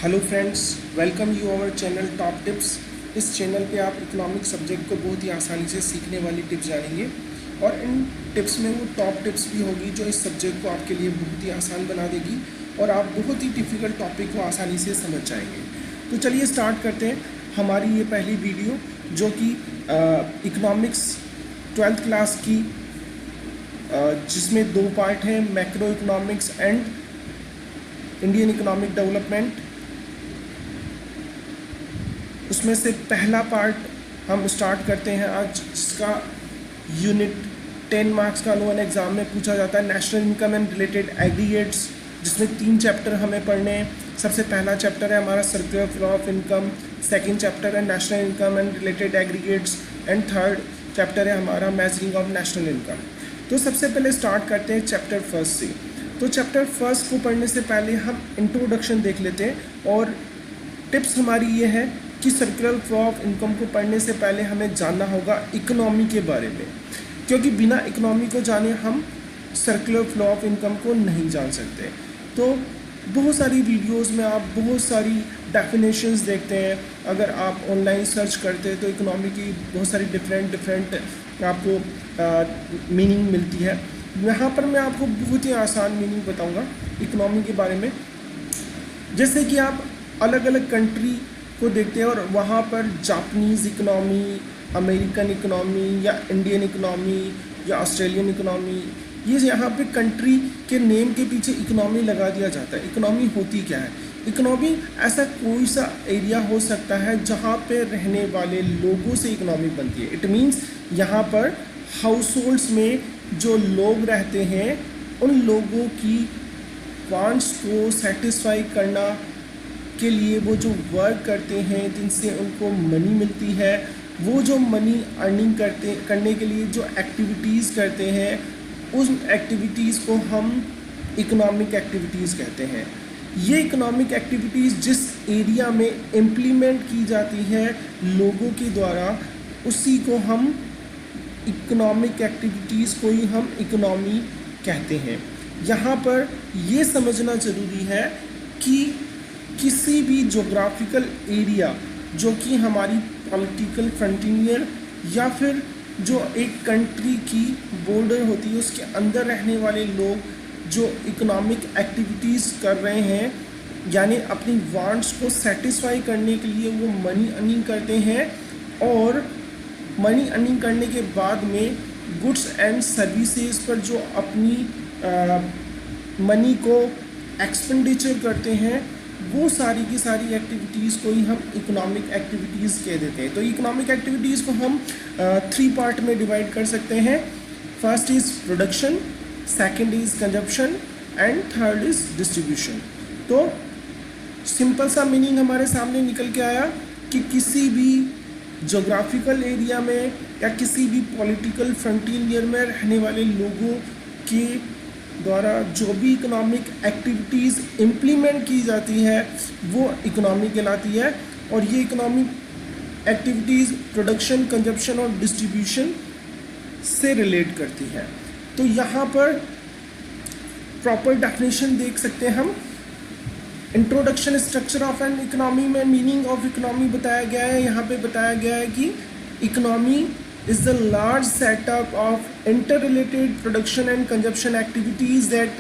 Hello friends, welcome you our channel top tips. इस channel पे आप इकोनॉमिक सब्जेक्ट को बहुत ही आसानी से सीखने वाली टिप्स जानेंगे और इन टिप्स में वो टॉप टिप्स भी होगी जो इस सब्जेक्ट को आपके लिए बहुत ही आसान बना देगी और आप बहुत ही डिफ़िकल्ट टॉपिक को आसानी से समझ जाएंगे। तो चलिए स्टार्ट करते हैं हमारी ये पहली वीडियो, जो कि इकोनॉमिक्स 12th क्लास की जिसमें 2 पार्ट हैं, macro economics and Indian economic development. उसमें से पहला पार्ट हम स्टार्ट करते हैं आज, जिसका यूनिट 10 मार्क्स का अनुवन एग्ज़ाम में पूछा जाता है, national income and related aggregates, जिसमें 3 चैप्टर हमें पढ़ने हैं। सबसे पहला चैप्टर है हमारा circular flow of income, second chapter है national income and related aggregates and third chapter है हमारा मेजरिंग ऑफ नेशनल इनकम। तो सबसे पहले स्टार्ट करते हैं चैप्टर फर्स्ट से। तो चैप्टर फर्स्ट को पढ़ने से पहले हम इंट्रोडक्शन देख लेते हैं और टिप्स हमारी ये है कि सर्कुलर फ्लो ऑफ इनकम को पढ़ने से पहले हमें जानना होगा इकोनॉमी के बारे में, क्योंकि बिना इकोनॉमी को जाने हम सर्कुलर फ्लो ऑफ इनकम को नहीं जान सकते। तो बहुत सारी वीडियोस में आप बहुत सारी डेफिनेशंस देखते हैं, अगर आप ऑनलाइन सर्च करते हैं तो इकोनॉमी की बहुत सारी डिफरेंट आपको मीनिंग मिलती है। यहाँ पर मैं आपको बहुत ही आसान मीनिंग बताऊँगा इकोनॉमी के बारे में। जैसे कि आप अलग अलग कंट्री को देखते हैं और वहाँ पर जापानीज़ इकोनॉमी, अमेरिकन इकोनॉमी या इंडियन इकोनॉमी या ऑस्ट्रेलियन इकोनॉमी, ये यहाँ पे कंट्री के नेम के पीछे इकोनॉमी लगा दिया जाता है। इकोनॉमी होती क्या है? इकोनॉमी ऐसा कोई सा एरिया हो सकता है जहाँ पे रहने वाले लोगों से इकोनॉमी बनती है। इट मीन्स यहाँ पर हाउस होल्ड्स में जो लोग रहते हैं उन लोगों की वांट्स को सेटिस्फाई करना के लिए वो जो वर्क करते हैं, जिनसे उनको मनी मिलती है, वो जो मनी अर्निंग करने के लिए जो एक्टिविटीज़ करते हैं, उस एक्टिविटीज़ को हम इकोनॉमिक एक्टिविटीज़ कहते हैं। ये इकोनॉमिक एक्टिविटीज़ जिस एरिया में इम्प्लीमेंट की जाती है लोगों के द्वारा, उसी को हम इकोनॉमिक एक्टिविटीज़ को ही हम इकोनॉमी कहते हैं। यहाँ पर ये समझना ज़रूरी है कि किसी भी जोग्राफिकल एरिया जो कि हमारी पॉलिटिकल फ्रंटियर या फिर जो एक कंट्री की बॉर्डर होती है, उसके अंदर रहने वाले लोग जो इकोनॉमिक एक्टिविटीज़ कर रहे हैं, यानी अपनी वांट्स को सेटिस्फाई करने के लिए वो मनी अर्निंग करते हैं और मनी अर्निंग करने के बाद में गुड्स एंड सर्विसेज पर जो अपनी मनी को एक्सपेंडिचर करते हैं, वो सारी की सारी एक्टिविटीज़ को ही हम इकोनॉमिक एक्टिविटीज़ कह देते हैं। तो इकोनॉमिक एक्टिविटीज़ को हम 3 पार्ट में डिवाइड कर सकते हैं। First is production, second is consumption and third is distribution. तो सिंपल सा मीनिंग हमारे सामने निकल के आया कि किसी भी जोग्राफिकल एरिया में या किसी भी पॉलिटिकल फ्रंटियर में रहने वाले लोगों के द्वारा जो भी इकोनॉमिक एक्टिविटीज़ इम्प्लीमेंट की जाती है वो इकोनॉमी कहलाती है। और ये इकोनॉमिक एक्टिविटीज़ प्रोडक्शन, कंजप्शन और डिस्ट्रीब्यूशन से रिलेट करती है। तो यहाँ पर प्रॉपर डेफिनेशन देख सकते हैं हम। Introduction structure of an economy में मीनिंग ऑफ इकोनॉमी बताया गया है। यहाँ पे बताया गया है कि economy is the large setup of interrelated production and consumption activities that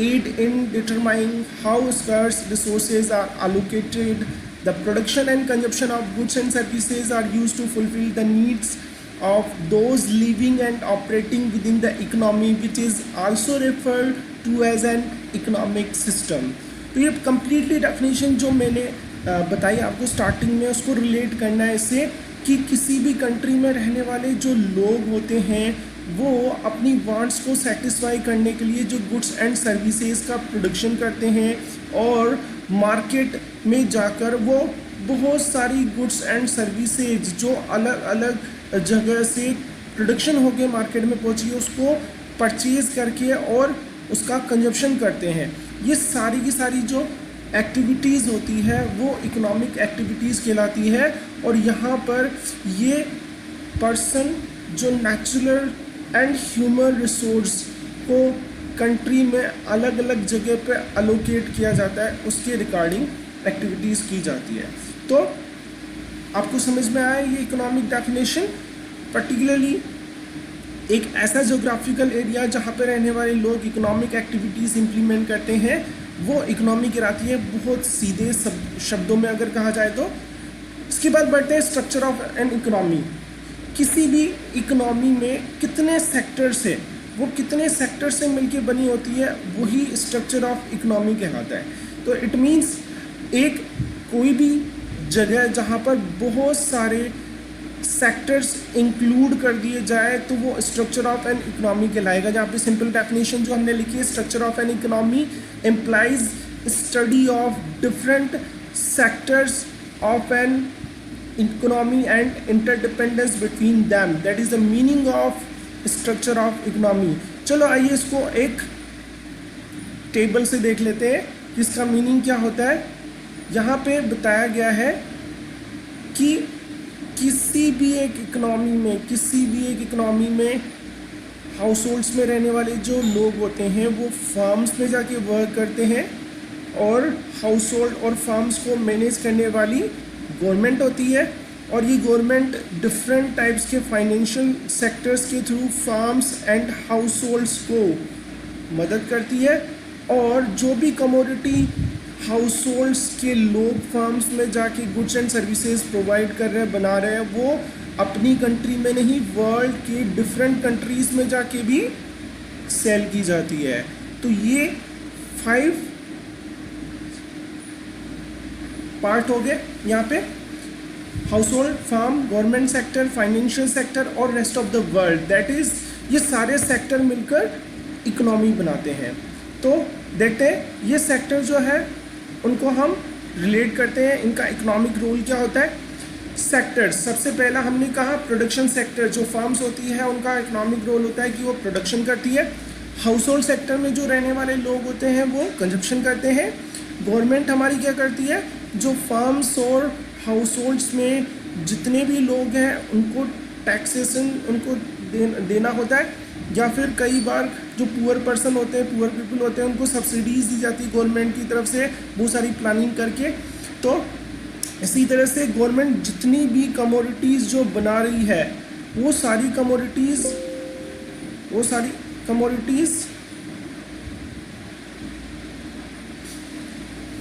aid in determining how scarce resources are allocated. The production and consumption of goods and services are used to fulfill the needs of those living and operating within the economy, which is also referred to as an economic system. तो ये completely definition जो मैंने बताई आपको starting में, उसको relate करना है इससे कि किसी भी कंट्री में रहने वाले जो लोग होते हैं वो अपनी वांट्स को सेटिस्फाई करने के लिए जो गुड्स एंड सर्विसेज का प्रोडक्शन करते हैं और मार्केट में जाकर वो बहुत सारी गुड्स एंड सर्विसेज जो अलग अलग जगह से प्रोडक्शन होकर मार्केट में पहुंची है उसको परचेज करके और उसका कंजप्शन करते हैं। ये सारी की सारी जो एक्टिविटीज़ होती है वो इकोनॉमिक एक्टिविटीज़ कहलाती है। और यहाँ पर ये पर्सन जो नेचुरल एंड ह्यूमन रिसोर्स को कंट्री में अलग अलग जगह पे अलोकेट किया जाता है, उसके रिगार्डिंग एक्टिविटीज़ की जाती है। तो आपको समझ में आया ये इकोनॉमिक डेफिनेशन, पर्टिकुलरली एक ऐसा जोग्राफिकल एरिया जहाँ पर रहने वाले लोग इकोनॉमिक एक्टिविटीज़ इम्प्लीमेंट करते हैं, वो इकोनॉमी कहलाती है, बहुत सीधे शब्दों में अगर कहा जाए तो। इसके बाद बढ़ते हैं स्ट्रक्चर ऑफ एन इकोनॉमी। किसी भी इकोनॉमी में कितने सेक्टर्स है, वो कितने सेक्टर से मिलके बनी होती है, वही स्ट्रक्चर ऑफ इकोनॉमी कहलाता है। तो इट मीन्स एक कोई भी जगह जहाँ पर बहुत सारे सेक्टर्स इंक्लूड कर दिए जाए तो वो स्ट्रक्चर ऑफ एन इकोनॉमी कहलाएगा। जहाँ पे सिंपल डेफिनेशन जो हमने लिखी है, structure of an economy implies study of different sectors of an economy and interdependence between them, that is the meaning of structure of economy. चलो आइए इसको एक टेबल से देख लेते हैं कि इसका मीनिंग क्या होता है। यहाँ पे बताया गया है कि किसी भी एक इकोनॉमी में हाउस होल्ड्स में रहने वाले जो लोग होते हैं वो फार्म्स में जाके वर्क करते हैं, और हाउस होल्ड और फार्म्स को मैनेज करने वाली गवर्नमेंट होती है, और ये गवर्नमेंट डिफरेंट टाइप्स के फाइनेंशियल सेक्टर्स के through farms and house holds को मदद करती है। और जो भी कमोडिटी हाउस होल्ड्स के लोग फार्म्स में जाके गुड्स एंड सर्विसेज प्रोवाइड कर रहे हैं, बना रहे हैं, वो अपनी कंट्री में नहीं, वर्ल्ड के डिफरेंट कंट्रीज़ में जाके भी सेल की जाती है। तो ये 5 पार्ट हो गए यहाँ पे, household, farm, government sector, financial sector और rest of the world, that is ये सारे सेक्टर मिलकर इकोनॉमी बनाते हैं। तो देखते हैं ये सेक्टर जो है उनको हम रिलेट करते हैं, इनका इकोनॉमिक रोल क्या होता है। सेक्टर्स, सबसे पहला हमने कहा प्रोडक्शन सेक्टर, जो फार्म्स होती है उनका इकोनॉमिक रोल होता है कि वो प्रोडक्शन करती है। हाउस होल्ड सेक्टर में जो रहने वाले लोग होते हैं वो कंजप्शन करते हैं। गवर्नमेंट हमारी क्या करती है, जो फार्म्स और हाउस होल्ड्स में जितने भी लोग हैं उनको टैक्सेशन उनको देना होता है, या फिर कई बार जो पुअर पर्सन होते हैं, पुअर पीपल होते हैं, उनको सब्सिडीज़ दी जाती है गवर्नमेंट की तरफ से बहुत सारी प्लानिंग करके। तो इसी तरह से गवर्नमेंट जितनी भी कमोडिटीज़ जो बना रही है वो सारी कमोडिटीज़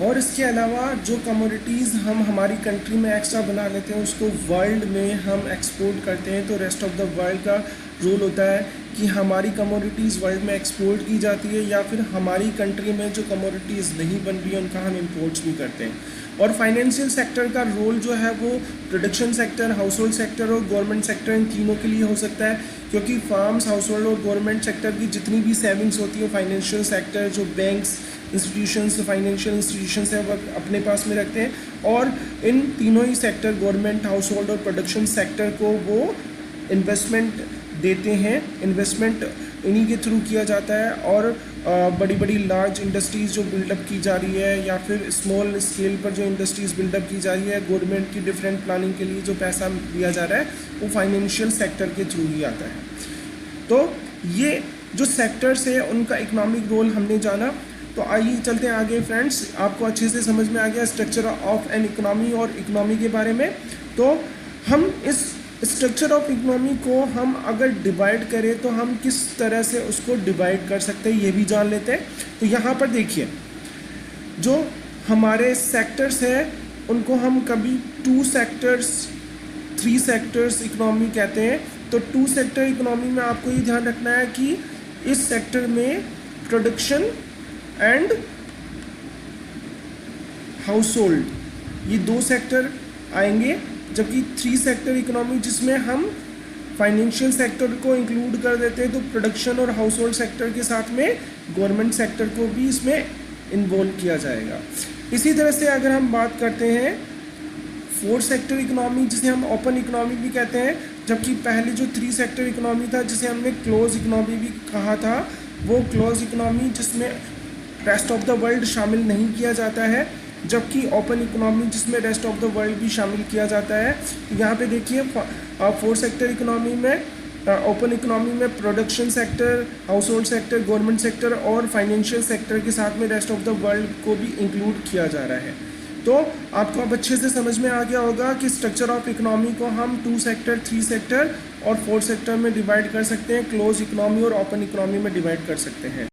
और इसके अलावा जो कमोडिटीज़ हम हमारी कंट्री में एक्स्ट्रा बना लेते हैं उसको वर्ल्ड में हम एक्सपोर्ट करते हैं। तो रेस्ट ऑफ द वर्ल्ड का रोल होता है कि हमारी कमोडिटीज़ वर्ल्ड में एक्सपोर्ट की जाती है, या फिर हमारी कंट्री में जो कमोडिटीज़ नहीं बन रही है उनका हम इम्पोर्ट्स भी करते हैं। और फाइनेंशियल सेक्टर का रोल जो है वो production sector, house hold sector और गवर्नमेंट सेक्टर, इन तीनों के लिए हो सकता है, क्योंकि फार्म्स, हाउस होल्ड और गवर्नमेंट सेक्टर की जितनी भी सेविंग्स होती है फाइनेंशियल सेक्टर, जो बैंक्स, इंस्टीट्यूशंस, फाइनेंशियल इंस्टीट्यूशंस है वो अपने पास में रखते हैं, और इन तीनों ही सेक्टर, गवर्नमेंट, हाउस होल्ड और प्रोडक्शन सेक्टर को वो इन्वेस्टमेंट देते हैं। इन्वेस्टमेंट इन्हीं के थ्रू किया जाता है, और बड़ी बड़ी लार्ज इंडस्ट्रीज़ जो बिल्डअप की जा रही है, या फिर स्मॉल स्केल पर जो इंडस्ट्रीज़ बिल्डअप की जा रही है, गवर्नमेंट की डिफरेंट प्लानिंग के लिए जो पैसा दिया जा रहा है वो फाइनेंशियल सेक्टर के थ्रू ही आता है। तो ये जो सेक्टर्स है उनका इकोनॉमिक रोल हमने जाना। तो आइए चलते हैं आगे फ्रेंड्स, आपको अच्छे से समझ में आ गया स्ट्रक्चर ऑफ एन इकोनॉमी और इकोनॉमी के बारे में। तो हम इस स्ट्रक्चर ऑफ इकोनॉमी को हम अगर डिवाइड करें तो हम किस तरह से उसको डिवाइड कर सकते हैं ये भी जान लेते हैं। तो यहाँ पर देखिए, जो हमारे सेक्टर्स हैं उनको हम कभी 2 सेक्टर्स, 3 सेक्टर्स इकोनॉमी कहते हैं। तो 2 सेक्टर इकोनॉमी में आपको ये ध्यान रखना है कि इस सेक्टर में प्रोडक्शन एंड हाउस होल्ड ये 2 सेक्टर आएंगे, जबकि 3 सेक्टर इकोनॉमी जिसमें हम फाइनेंशियल सेक्टर को इंक्लूड कर देते हैं, तो प्रोडक्शन और हाउस होल्ड सेक्टर के साथ में गवर्नमेंट सेक्टर को भी इसमें इन्वॉल्व किया जाएगा। इसी तरह से अगर हम बात करते हैं 4 सेक्टर इकोनॉमी जिसे हम ओपन इकोनॉमी भी कहते हैं, जबकि पहले जो 3 सेक्टर इकोनॉमी था जिसे हमने क्लोज इकोनॉमी भी कहा था, वो क्लोज इकोनॉमी जिसमें रेस्ट ऑफ द वर्ल्ड शामिल नहीं किया जाता है, जबकि ओपन इकोनॉमी जिसमें रेस्ट ऑफ द वर्ल्ड भी शामिल किया जाता है। यहाँ पे देखिए 4 सेक्टर इकोनॉमी में, ओपन इकोनॉमी में production sector, house hold sector, government sector और फाइनेंशियल सेक्टर के साथ में रेस्ट ऑफ द वर्ल्ड को भी इंक्लूड किया जा रहा है। तो आपको अब अच्छे से समझ में आ गया होगा कि स्ट्रक्चर ऑफ इकोनॉमी को हम 2 सेक्टर, 3 सेक्टर और 4 सेक्टर में डिवाइड कर सकते हैं, क्लोज इकोनॉमी और ओपन इकोनॉमी में डिवाइड कर सकते हैं।